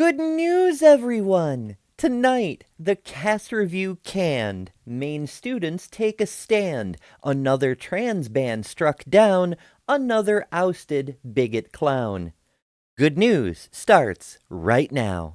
Good news, everyone! Tonight, the cast review canned. Maine students take a stand. Another trans ban struck down. Another ousted bigot clown. Good news starts right now.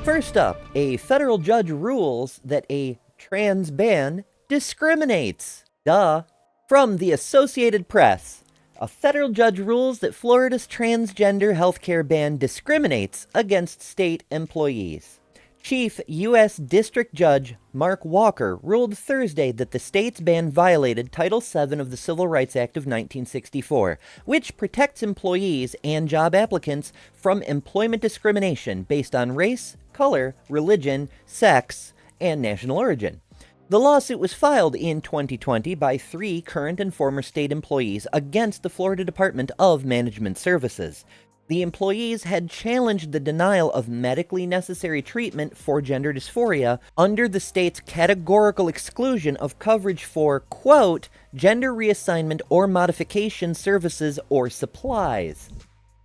First up, a federal judge rules that a trans ban discriminates. Duh. From the Associated Press, a federal judge rules that Florida's transgender healthcare ban discriminates against state employees. Chief U.S. District Judge Mark Walker ruled Thursday that the state's ban violated Title VII of the Civil Rights Act of 1964, which protects employees and job applicants from employment discrimination based on race, color, religion, sex, and national origin. The lawsuit was filed in 2020 by 3 current and former state employees against the Florida Department of Management Services. The employees had challenged the denial of medically necessary treatment for gender dysphoria under the state's categorical exclusion of coverage for, quote, gender reassignment or modification services or supplies.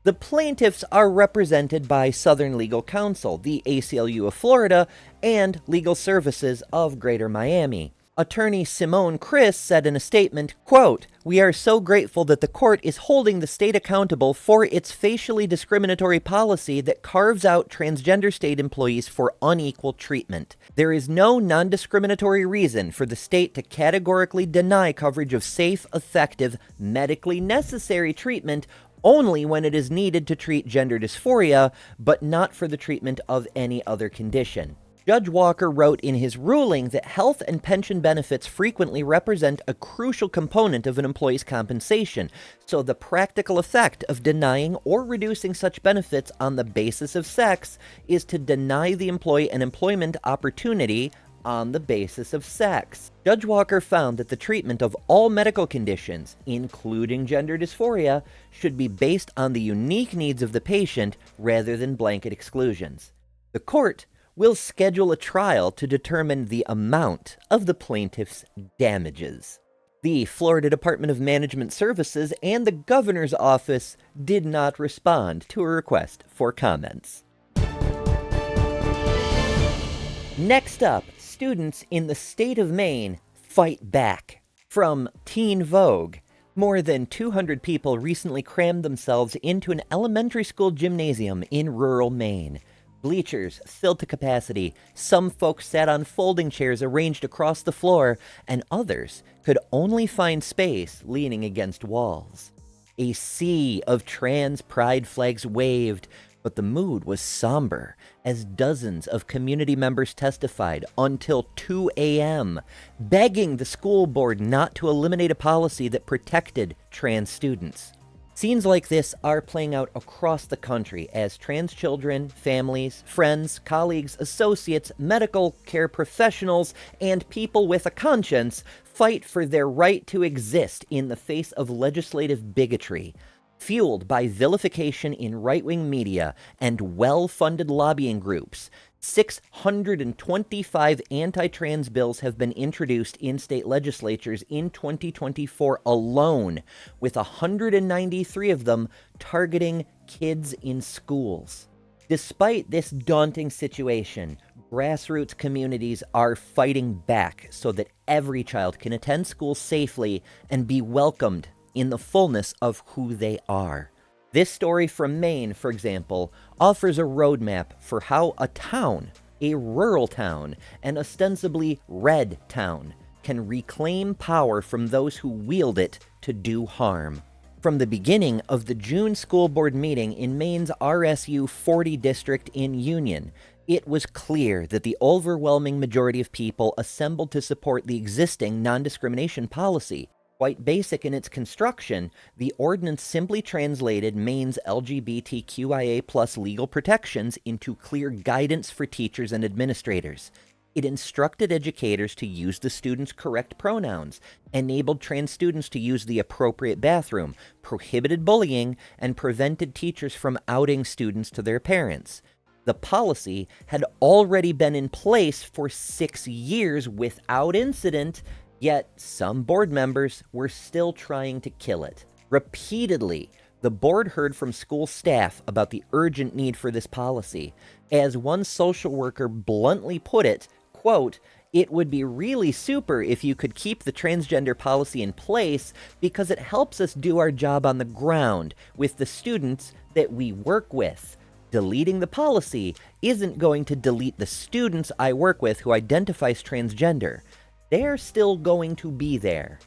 The plaintiffs are represented by Southern Legal Counsel, the ACLU of Florida, and Legal Services of Greater Miami. Attorney Simone Chris said in a statement, quote, "We are so grateful that the court is holding the state accountable for its facially discriminatory policy that carves out transgender state employees for unequal treatment. There is no non-discriminatory reason for the state to categorically deny coverage of safe, effective, medically necessary treatment only when it is needed to treat gender dysphoria, but not for the treatment of any other condition." Judge Walker wrote in his ruling that health and pension benefits frequently represent a crucial component of an employee's compensation, so the practical effect of denying or reducing such benefits on the basis of sex is to deny the employee an employment opportunity on the basis of sex. Judge Walker found that the treatment of all medical conditions, including gender dysphoria, should be based on the unique needs of the patient rather than blanket exclusions. The court will schedule a trial to determine the amount of the plaintiff's damages. The Florida Department of Management Services and the governor's office did not respond to a request for comments. Next up, students in the state of Maine fight back. From Teen Vogue, more than 200 people recently crammed themselves into an elementary school gymnasium in rural Maine. Bleachers filled to capacity, some folks sat on folding chairs arranged across the floor, and others could only find space leaning against walls. A sea of trans pride flags waved, but the mood was somber as dozens of community members testified until 2 a.m., begging the school board not to eliminate a policy that protected trans students. Scenes like this are playing out across the country as trans children, families, friends, colleagues, associates, medical care professionals, and people with a conscience fight for their right to exist in the face of legislative bigotry. Fueled by vilification in right-wing media and well-funded lobbying groups, 625 anti-trans bills have been introduced in state legislatures in 2024 alone, with 193 of them targeting kids in schools. Despite this daunting situation, grassroots communities are fighting back so that every child can attend school safely and be welcomed in the fullness of who they are. This story from Maine, for example, offers a roadmap for how a town, a rural town, an ostensibly red town, can reclaim power from those who wield it to do harm. From the beginning of the June school board meeting in Maine's RSU 40 district in Union, it was clear that the overwhelming majority of people assembled to support the existing non-discrimination policy. Quite basic in its construction, the ordinance simply translated Maine's LGBTQIA+ legal protections into clear guidance for teachers and administrators. It instructed educators to use the students' correct pronouns, enabled trans students to use the appropriate bathroom, prohibited bullying, and prevented teachers from outing students to their parents. The policy had already been in place for 6 years without incident, yet some board members were still trying to kill it. Repeatedly, the board heard from school staff about the urgent need for this policy. As one social worker bluntly put it, quote, "It would be really super if you could keep the transgender policy in place because it helps us do our job on the ground with the students that we work with. Deleting the policy isn't going to delete the students I work with who identify as transgender. They're still going to be there."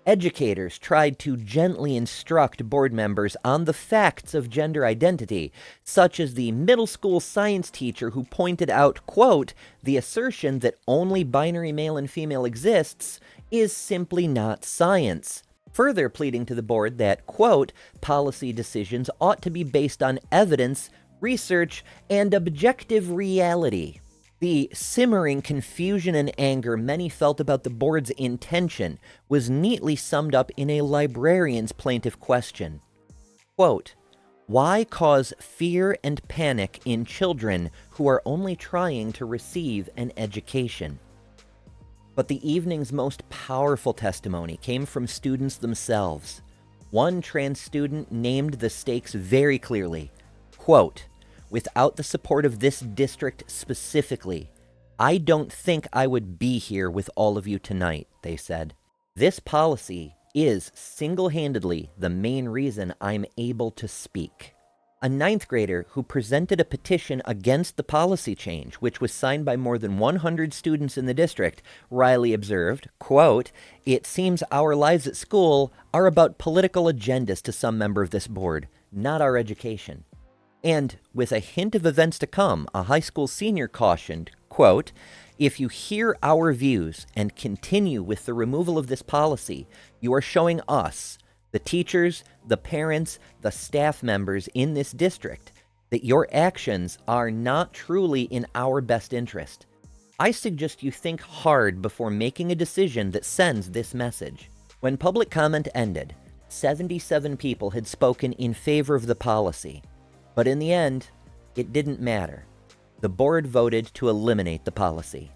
Educators tried to gently instruct board members on the facts of gender identity, such as the middle school science teacher who pointed out, quote, "The assertion that only binary male and female exists is simply not science," further pleading to the board that, quote, "policy decisions ought to be based on evidence, research, and objective reality." The simmering confusion and anger many felt about the board's intention was neatly summed up in a librarian's plaintive question. Quote, "Why cause fear and panic in children who are only trying to receive an education?" But the evening's most powerful testimony came from students themselves. One trans student named the stakes very clearly. Quote, "Without the support of this district specifically, I don't think I would be here with all of you tonight," they said. "This policy is single-handedly the main reason I'm able to speak." A ninth grader who presented a petition against the policy change, which was signed by more than 100 students in the district, Riley observed, quote, "It seems our lives at school are about political agendas to some member of this board, not our education." And with a hint of events to come, a high school senior cautioned, quote, "If you hear our views and continue with the removal of this policy, you are showing us, the teachers, the parents, the staff members in this district, that your actions are not truly in our best interest. I suggest you think hard before making a decision that sends this message." When public comment ended, 77 people had spoken in favor of the policy. But in the end, it didn't matter. The board voted to eliminate the policy.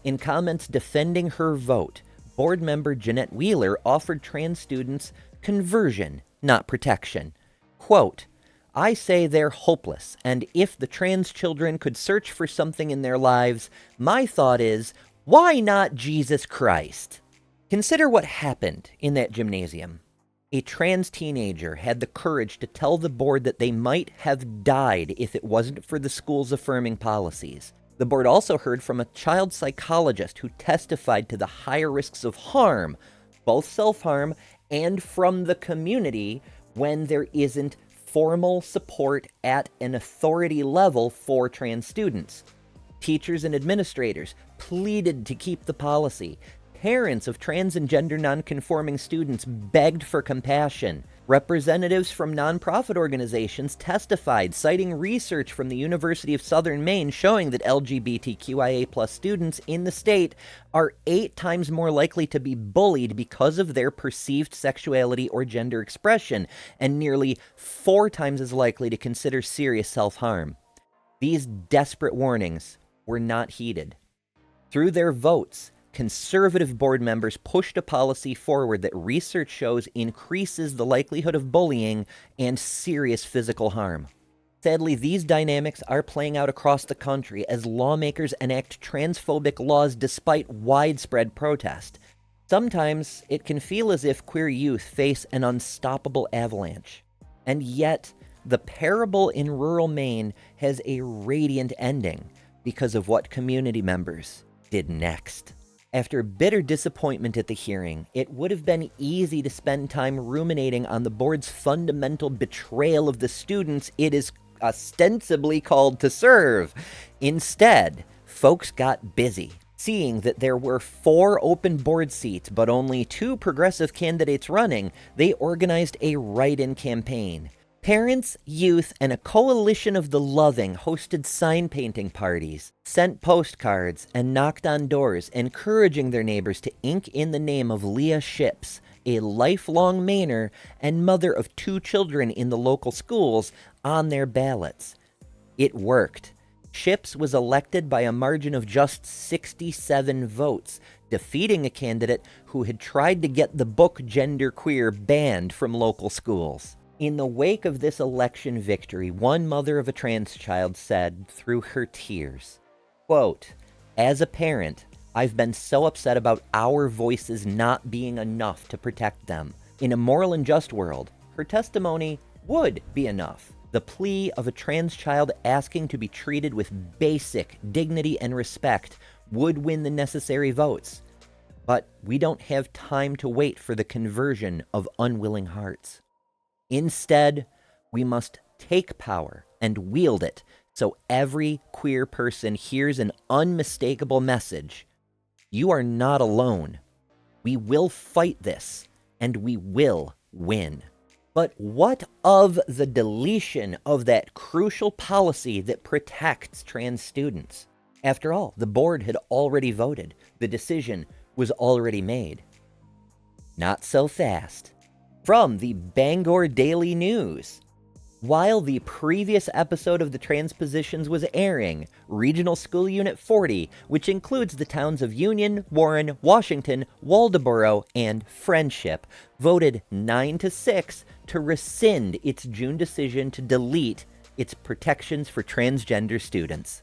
In comments defending her vote, board member Jeanette Wheeler offered trans students conversion, not protection. Quote, "I say they're hopeless, and if the trans children could search for something in their lives, my thought is, why not Jesus Christ?" Consider what happened in that gymnasium. A trans teenager had the courage to tell the board that they might have died if it wasn't for the school's affirming policies. The board also heard from a child psychologist who testified to the higher risks of harm, both self-harm and from the community, when there isn't formal support at an authority level for trans students. Teachers and administrators pleaded to keep the policy. Parents of trans and gender nonconforming students begged for compassion. Representatives from nonprofit organizations testified, citing research from the University of Southern Maine showing that LGBTQIA+ students in the state are 8 times more likely to be bullied because of their perceived sexuality or gender expression, and nearly 4 times as likely to consider serious self-harm. These desperate warnings were not heeded. Through their votes, conservative board members pushed a policy forward that research shows increases the likelihood of bullying and serious physical harm. Sadly, these dynamics are playing out across the country as lawmakers enact transphobic laws despite widespread protest. Sometimes it can feel as if queer youth face an unstoppable avalanche. And yet, the parable in rural Maine has a radiant ending because of what community members did next. After bitter disappointment at the hearing, it would have been easy to spend time ruminating on the board's fundamental betrayal of the students it is ostensibly called to serve. Instead, folks got busy. Seeing that there were 4 open board seats but only 2 progressive candidates running, they organized a write-in campaign. Parents, youth, and a coalition of the loving hosted sign painting parties, sent postcards, and knocked on doors, encouraging their neighbors to ink in the name of Leah Ships, a lifelong Mainer and mother of 2 children in the local schools, on their ballots. It worked. Ships was elected by a margin of just 67 votes, defeating a candidate who had tried to get the book genderqueer banned from local schools. In the wake of this election victory, one mother of a trans child said through her tears, quote, "As a parent, I've been so upset about our voices not being enough to protect them. In a moral and just world, her testimony would be enough. The plea of a trans child asking to be treated with basic dignity and respect would win the necessary votes. But we don't have time to wait for the conversion of unwilling hearts. Instead, we must take power and wield it so every queer person hears an unmistakable message. You are not alone. We will fight this, and we will win." But what of the deletion of that crucial policy that protects trans students? After all, the board had already voted. The decision was already made. Not so fast. From the Bangor Daily News. While the previous episode of the TransPositions was airing, Regional School Unit 40, which includes the towns of Union, Warren, Washington, Waldoboro, and Friendship, voted 9-6 to rescind its June decision to delete its protections for transgender students.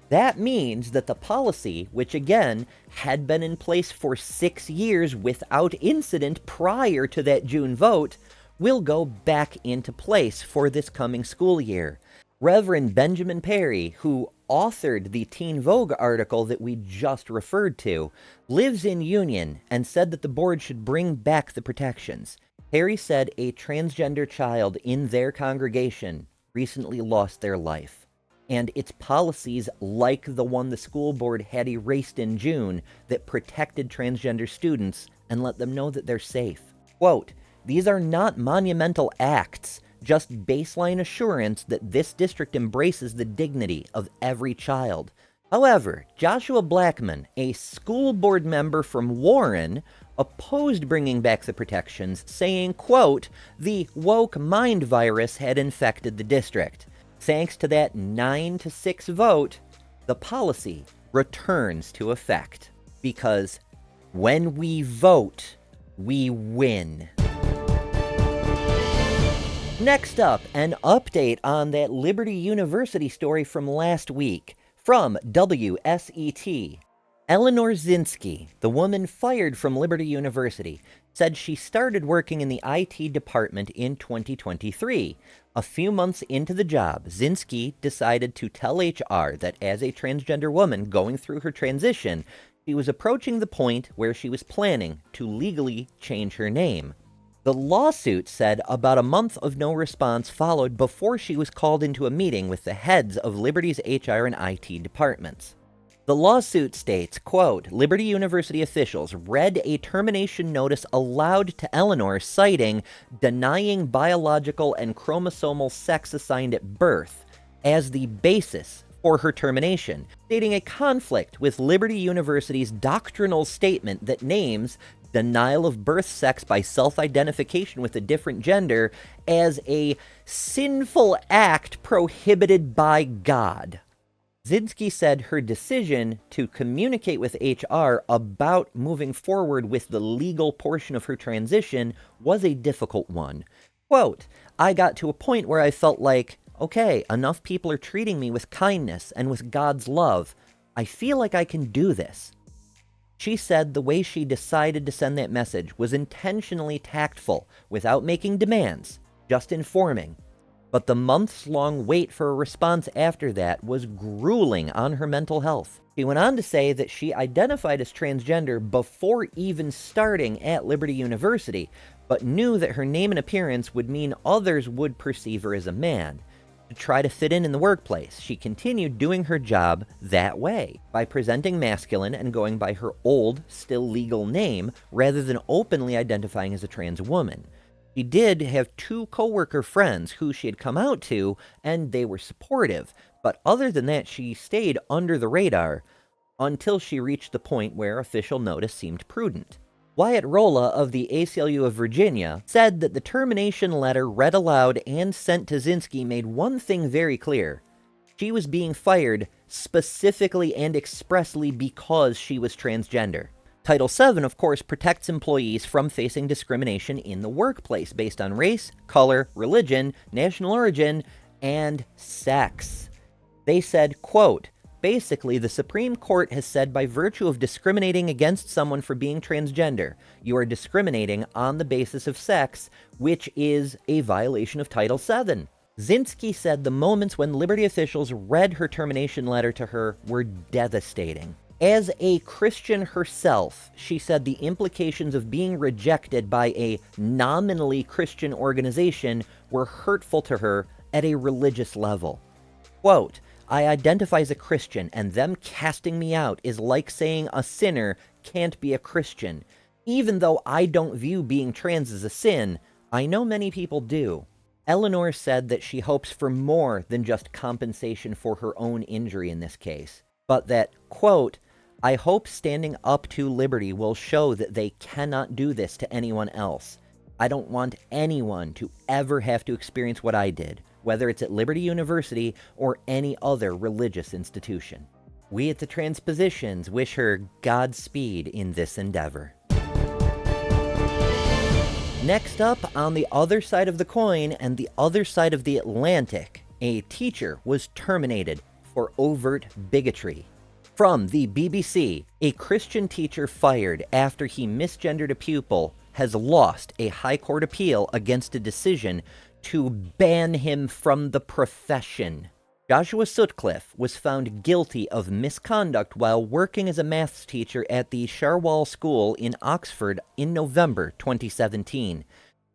That means that the policy, which again had been in place for 6 years without incident prior to that June vote, will go back into place for this coming school year. Reverend Benjamin Perry, who authored the Teen Vogue article that we just referred to, lives in Union and said that the board should bring back the protections. Perry said a transgender child in their congregation recently lost their life, and it's policies like the one the school board had erased in June that protected transgender students and let them know that they're safe. Quote, "These are not monumental acts, just baseline assurance that this district embraces the dignity of every child." However, Joshua Blackman, a school board member from Warren, opposed bringing back the protections, saying, quote, "The woke mind virus had infected the district. Thanks to that 9-6 vote, the policy returns to effect. Because when we vote, we win." Next up, an update on that Liberty University story from last week. From WSET. Eleanor Zinsky, the woman fired from Liberty University, said she started working in the IT department in 2023. A few months into the job, Zinsky decided to tell HR that as a transgender woman going through her transition, she was approaching the point where she was planning to legally change her name. The lawsuit said about a month of no response followed before she was called into a meeting with the heads of Liberty's HR and IT departments. The lawsuit states, quote, "Liberty University officials read a termination notice aloud to Eleanor, citing denying biological and chromosomal sex assigned at birth as the basis for her termination, stating a conflict with Liberty University's doctrinal statement that names denial of birth sex by self-identification with a different gender as a sinful act prohibited by God." Zinsky said her decision to communicate with HR about moving forward with the legal portion of her transition was a difficult one. Quote, "I got to a point where I felt like, okay, enough people are treating me with kindness and with God's love. I feel like I can do this." She said the way she decided to send that message was intentionally tactful, without making demands, just informing. But the months-long wait for a response after that was grueling on her mental health. She went on to say that she identified as transgender before even starting at Liberty University, but knew that her name and appearance would mean others would perceive her as a man. To try to fit in the workplace, she continued doing her job that way, by presenting masculine and going by her old, still legal name, rather than openly identifying as a trans woman. She did have two coworker friends who she had come out to, and they were supportive. But other than that, she stayed under the radar until she reached the point where official notice seemed prudent. Wyatt Rolla of the ACLU of Virginia said that the termination letter read aloud and sent to Zinski made one thing very clear. She was being fired specifically and expressly because she was transgender. Title VII, of course, protects employees from facing discrimination in the workplace based on race, color, religion, national origin, and sex. They said, quote, basically, the Supreme Court has said by virtue of discriminating against someone for being transgender, you are discriminating on the basis of sex, which is a violation of Title VII. Zinski said the moments when Liberty officials read her termination letter to her were devastating. As a Christian herself, she said the implications of being rejected by a nominally Christian organization were hurtful to her at a religious level. Quote, I identify as a Christian, and them casting me out is like saying a sinner can't be a Christian. Even though I don't view being trans as a sin, I know many people do. Eleanor said that she hopes for more than just compensation for her own injury in this case, but that, quote, I hope standing up to Liberty will show that they cannot do this to anyone else. I don't want anyone to ever have to experience what I did, whether it's at Liberty University or any other religious institution. We at the TransPositions wish her Godspeed in this endeavor. Next up, on the other side of the coin and the other side of the Atlantic, a teacher was terminated for overt bigotry. From the BBC, a Christian teacher fired after he misgendered a pupil has lost a high court appeal against a decision to ban him from the profession. Joshua Sutcliffe was found guilty of misconduct while working as a maths teacher at the Sharwall School in Oxford in November 2017.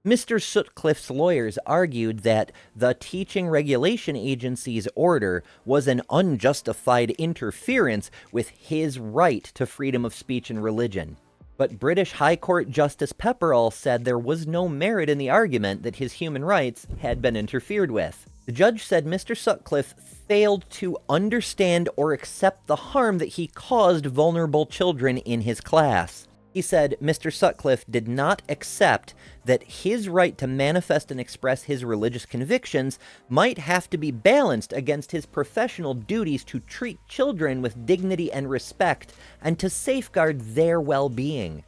Mr. Sutcliffe's lawyers argued that the Teaching Regulation Agency's order was an unjustified interference with his right to freedom of speech and religion. But British High Court Justice Pepperell said there was no merit in the argument that his human rights had been interfered with. The judge said Mr. Sutcliffe failed to understand or accept the harm that he caused vulnerable children in his class. He said Mr. Sutcliffe did not accept that his right to manifest and express his religious convictions might have to be balanced against his professional duties to treat children with dignity and respect and to safeguard their well-being.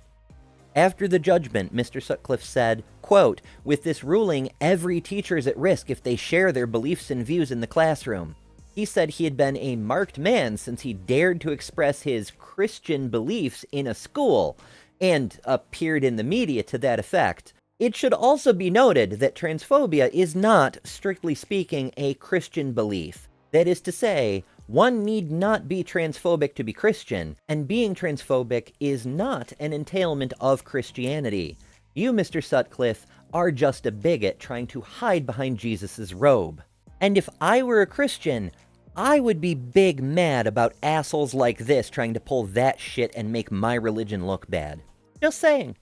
After the judgment, Mr. Sutcliffe said, quote, with this ruling, every teacher is at risk if they share their beliefs and views in the classroom. He said he had been a marked man since he dared to express his Christian beliefs in a school, and appeared in the media to that effect. It should also be noted that transphobia is not, strictly speaking, a Christian belief. That is to say, one need not be transphobic to be Christian, and being transphobic is not an entailment of Christianity. You, Mr. Sutcliffe, are just a bigot trying to hide behind Jesus' robe. And if I were a Christian, I would be big mad about assholes like this trying to pull that shit and make my religion look bad. Just saying.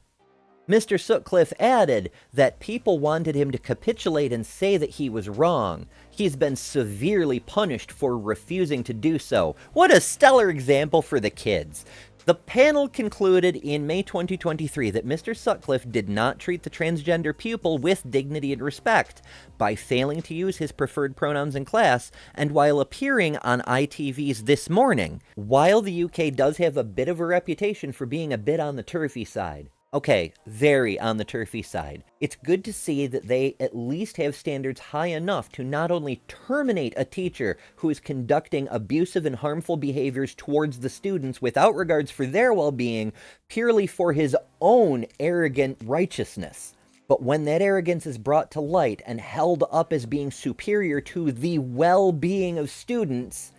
Mr. Sutcliffe added that people wanted him to capitulate and say that he was wrong. He's been severely punished for refusing to do so. What a stellar example for the kids. The panel concluded in May 2023 that Mr. Sutcliffe did not treat the transgender pupil with dignity and respect by failing to use his preferred pronouns in class and while appearing on ITV's This Morning, while the UK does have a bit of a reputation for being a bit on the turfy side. Okay, very on the turfy side. It's good to see that they at least have standards high enough to not only terminate a teacher who is conducting abusive and harmful behaviors towards the students without regards for their well-being, purely for his own arrogant righteousness. But when that arrogance is brought to light and held up as being superior to the well-being of students,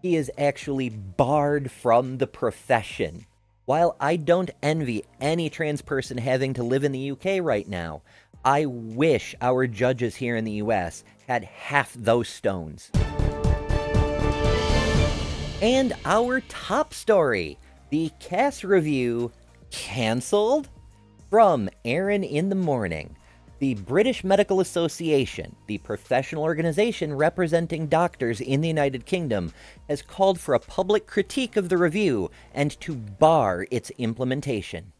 he is actually barred from the profession. While I don't envy any trans person having to live in the UK right now, I wish our judges here in the US had half those stones. And our top story, the Cass review canceled? From Aaron in the Morning. The British Medical Association, the professional organization representing doctors in the United Kingdom, has called for a public critique of the review and to bar its implementation.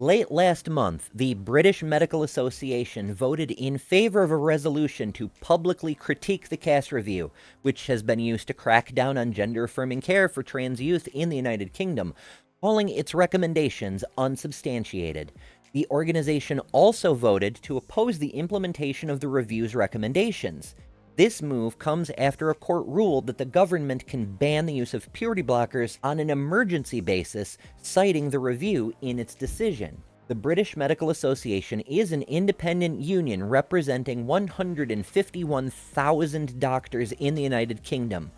Late last month, the British Medical Association voted in favor of a resolution to publicly critique the Cass Review, which has been used to crack down on gender-affirming care for trans youth in the United Kingdom, calling its recommendations unsubstantiated. The organization also voted to oppose the implementation of the review's recommendations. This move comes after a court ruled that the government can ban the use of puberty blockers on an emergency basis, citing the review in its decision. The British Medical Association is an independent union representing 151,000 doctors in the United Kingdom.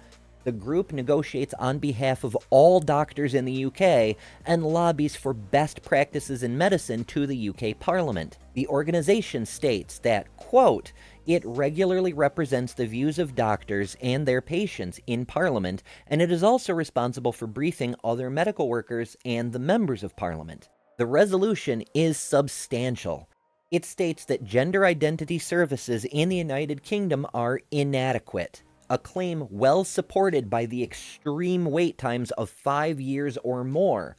The group negotiates on behalf of all doctors in the UK and lobbies for best practices in medicine to the UK Parliament. The organization states that, quote, it regularly represents the views of doctors and their patients in Parliament, and it is also responsible for briefing other medical workers and the members of Parliament. The resolution is substantial. It states that gender identity services in the United Kingdom are inadequate, a claim well supported by the extreme wait times of 5 years or more.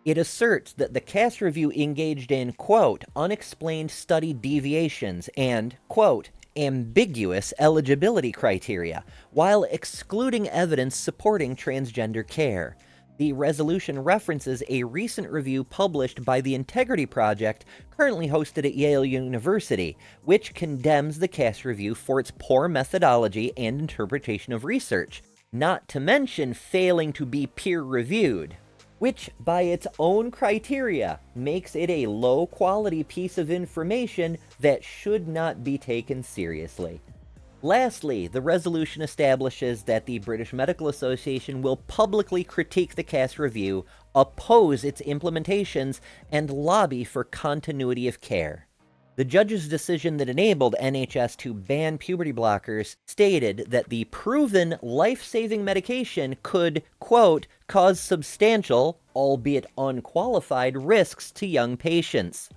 It asserts that the Cass Review engaged in, quote, unexplained study deviations and, quote, ambiguous eligibility criteria, while excluding evidence supporting transgender care. The resolution references a recent review published by the Integrity Project, currently hosted at Yale University, which condemns the Cass Review for its poor methodology and interpretation of research, not to mention failing to be peer-reviewed, which, by its own criteria, makes it a low-quality piece of information that should not be taken seriously. Lastly, the resolution establishes that the British Medical Association will publicly critique the Cass Review, oppose its implementations, and lobby for continuity of care. The judge's decision that enabled NHS to ban puberty blockers stated that the proven life-saving medication could, quote, cause substantial, albeit unqualified, risks to young patients.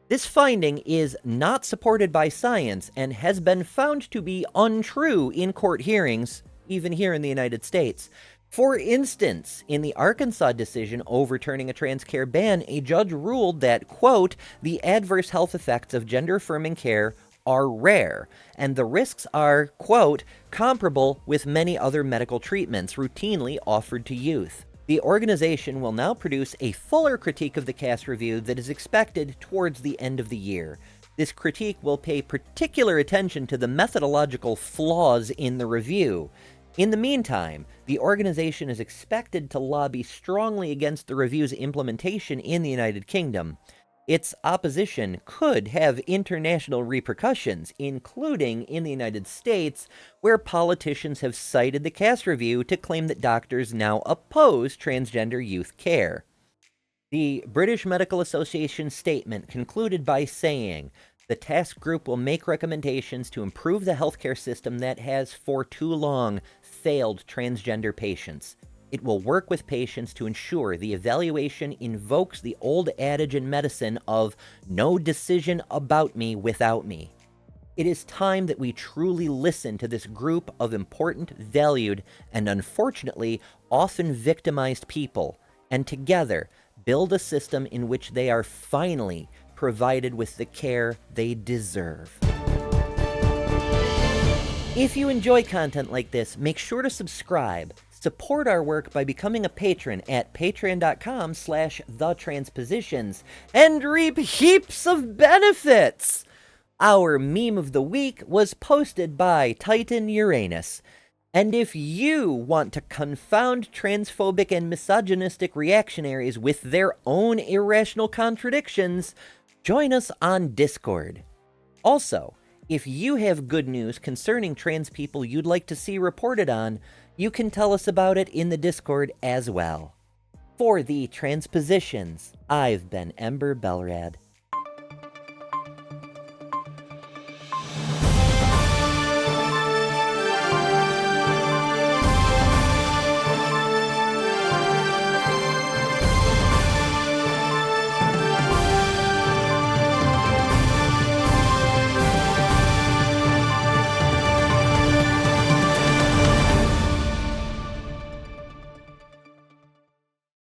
This finding is not supported by science and has been found to be untrue in court hearings, even here in the United States. For instance, in the Arkansas decision overturning a trans care ban, a judge ruled that, quote, the adverse health effects of gender-affirming care are rare, and the risks are, quote, comparable with many other medical treatments routinely offered to youth. The organization will now produce a fuller critique of the Cass Review that is expected towards the end of the year. This critique will pay particular attention to the methodological flaws in the review. In the meantime, the organization is expected to lobby strongly against the review's implementation in the United Kingdom. Its opposition could have international repercussions, including in the United States, where politicians have cited the Cass Review to claim that doctors now oppose transgender youth care. The British Medical Association statement concluded by saying, the task group will make recommendations to improve the healthcare system that has for too long failed transgender patients. It will work with patients to ensure the evaluation invokes the old adage in medicine of no decision about me without me. It is time that we truly listen to this group of important, valued, and unfortunately often victimized people, and together build a system in which they are finally provided with the care they deserve. If you enjoy content like this, make sure to subscribe. Support our work by becoming a patron at patreon.com/TheTransPositions and reap heaps of benefits! Our meme of the week was posted by Titan Uranus. And if you want to confound transphobic and misogynistic reactionaries with their own irrational contradictions, join us on Discord. Also, if you have good news concerning trans people you'd like to see reported on, you can tell us about it in the Discord as well. For the Transpositions, I've been Ember Belrad.